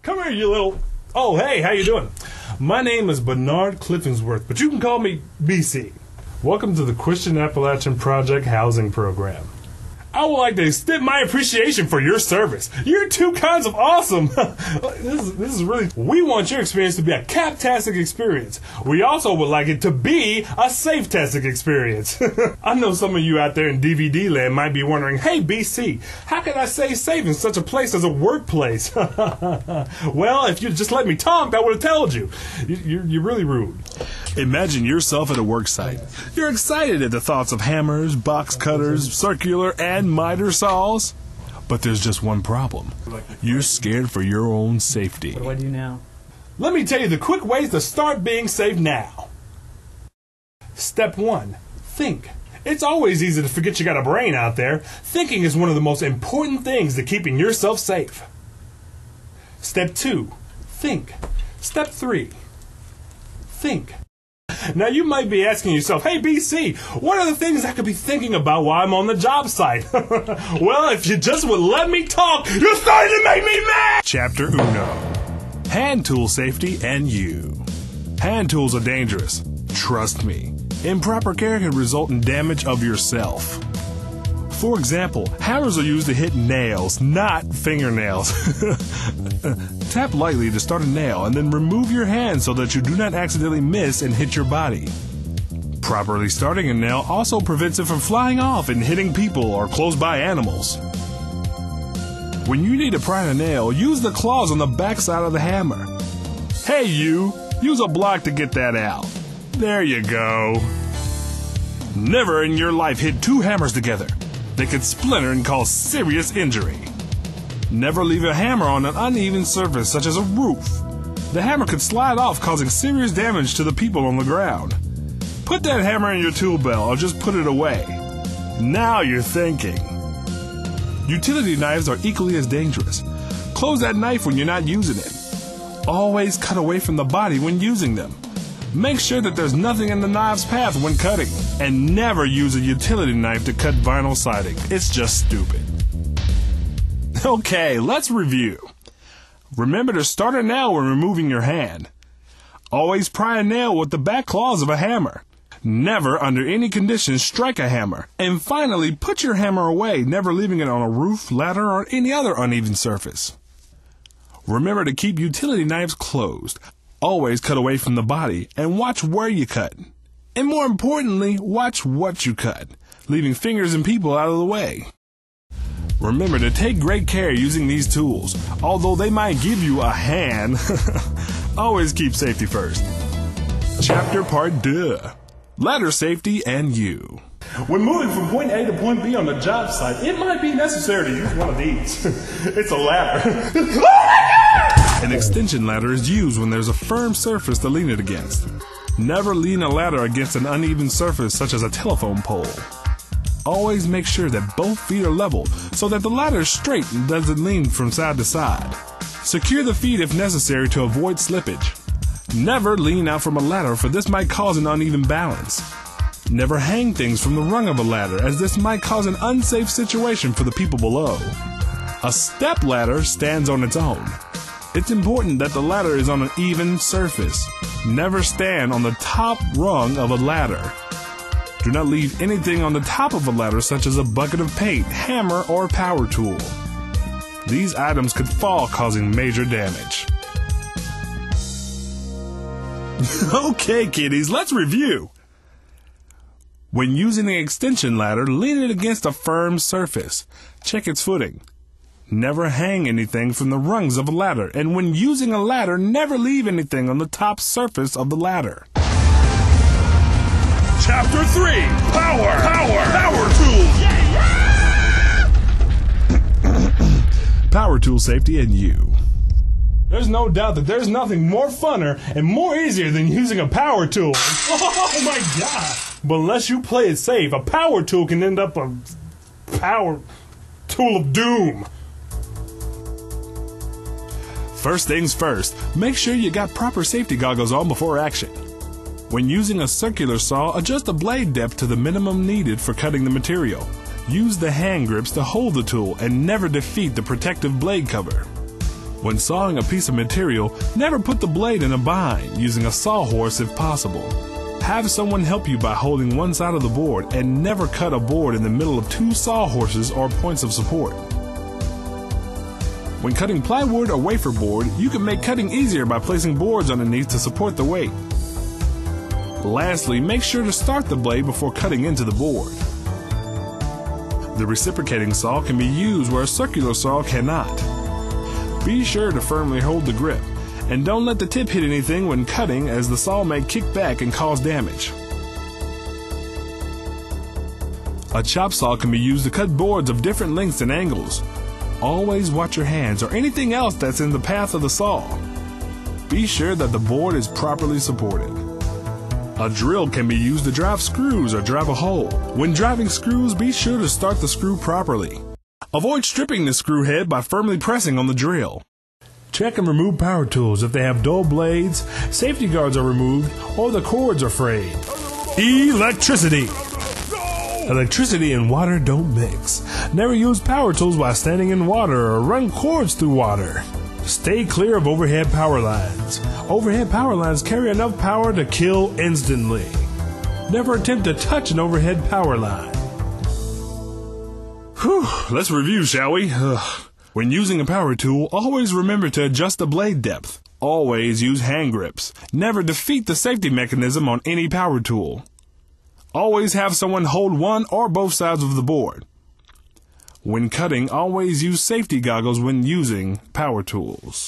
Come here, you little... Oh, hey, how you doing? My name is Bernard Cliffensworth, but you can call me BC. Welcome to the Christian Appalachian Project Housing Program. I would like to extend my appreciation for your service. You're two kinds of awesome. This is really... We want your experience to be a cap-tastic experience. We also would like it to be a safe-tastic experience. I know some of you out there in DVD land might be wondering, hey, BC, how can I stay safe in such a place as a workplace? Well, if you'd just let me talk, I would have told you. You're really rude. Imagine yourself at a work site. You're excited at the thoughts of hammers, box cutters, circular and miter saws. But there's just one problem. You're scared for your own safety. What do I do now? Let me tell you the quick ways to start being safe now. Step 1. Think. It's always easy to forget you got a brain out there. Thinking is one of the most important things to keeping yourself safe. Step 2. Think. Step 3. Think. Now you might be asking yourself, hey BC, what are the things I could be thinking about while I'm on the job site? Well, if you just would let me talk, you're starting to make me mad! Chapter 1. Hand tool safety and you. Hand tools are dangerous. Trust me. Improper care can result in damage of yourself. For example, hammers are used to hit nails, not fingernails. Tap lightly to start a nail and then remove your hand so that you do not accidentally miss and hit your body. Properly starting a nail also prevents it from flying off and hitting people or close-by animals. When you need to pry a nail, use the claws on the backside of the hammer. Hey you, use a block to get that out. There you go. Never in your life hit two hammers together. They could splinter and cause serious injury. Never leave a hammer on an uneven surface such as a roof. The hammer could slide off, causing serious damage to the people on the ground. Put that hammer in your tool belt or just put it away. Now you're thinking. Utility knives are equally as dangerous. Close that knife when you're not using it. Always cut away from the body when using them. Make sure that there's nothing in the knife's path when cutting. And never use a utility knife to cut vinyl siding. It's just stupid. Okay, let's review. Remember to start a nail when removing your hand. Always pry a nail with the back claws of a hammer. Never, under any conditions, strike a hammer. And finally, put your hammer away, never leaving it on a roof, ladder, or any other uneven surface. Remember to keep utility knives closed. Always cut away from the body, and watch where you cut. And more importantly, watch what you cut, leaving fingers and people out of the way. Remember to take great care using these tools. Although they might give you a hand, always keep safety first. Chapter Part 2. Ladder safety and you. When moving from point A to point B on the job site, it might be necessary to use one of these. It's a ladder. Oh my God! An extension ladder is used when there's a firm surface to lean it against. Never lean a ladder against an uneven surface such as a telephone pole. Always make sure that both feet are level so that the ladder is straight and doesn't lean from side to side. Secure the feet if necessary to avoid slippage. Never lean out from a ladder, for this might cause an uneven balance. Never hang things from the rung of a ladder, as this might cause an unsafe situation for the people below. A step ladder stands on its own. It's important that the ladder is on an even surface. Never stand on the top rung of a ladder. Do not leave anything on the top of a ladder, such as a bucket of paint, hammer, or power tool. These items could fall, causing major damage. Okay, kiddies, let's review. When using an extension ladder, lean it against a firm surface. Check its footing. Never hang anything from the rungs of a ladder, and when using a ladder, never leave anything on the top surface of the ladder. Chapter 3. Power tools. Power tool safety and you. There's no doubt that there's nothing more funner and more easier than using a power tool. Oh my God. But unless you play it safe, a power tool can end up a power tool of doom. First things first, make sure you got proper safety goggles on before action. When using a circular saw, adjust the blade depth to the minimum needed for cutting the material. Use the hand grips to hold the tool and never defeat the protective blade cover. When sawing a piece of material, never put the blade in a bind, using a sawhorse if possible. Have someone help you by holding one side of the board, and never cut a board in the middle of two sawhorses or points of support. When cutting plywood or wafer board, you can make cutting easier by placing boards underneath to support the weight. Lastly, make sure to start the blade before cutting into the board. The reciprocating saw can be used where a circular saw cannot. Be sure to firmly hold the grip, and don't let the tip hit anything when cutting, as the saw may kick back and cause damage. A chop saw can be used to cut boards of different lengths and angles. Always watch your hands or anything else that's in the path of the saw. Be sure that the board is properly supported. A drill can be used to drive screws or drive a hole. When driving screws, be sure to start the screw properly. Avoid stripping the screw head by firmly pressing on the drill. Check and remove power tools if they have dull blades, safety guards are removed, or the cords are frayed. Electricity! Electricity and water don't mix. Never use power tools while standing in water or run cords through water. Stay clear of overhead power lines. Overhead power lines carry enough power to kill instantly. Never attempt to touch an overhead power line. Whew, let's review, shall we? When using a power tool, always remember to adjust the blade depth. Always use hand grips. Never defeat the safety mechanism on any power tool. Always have someone hold one or both sides of the board. When cutting, always use safety goggles when using power tools.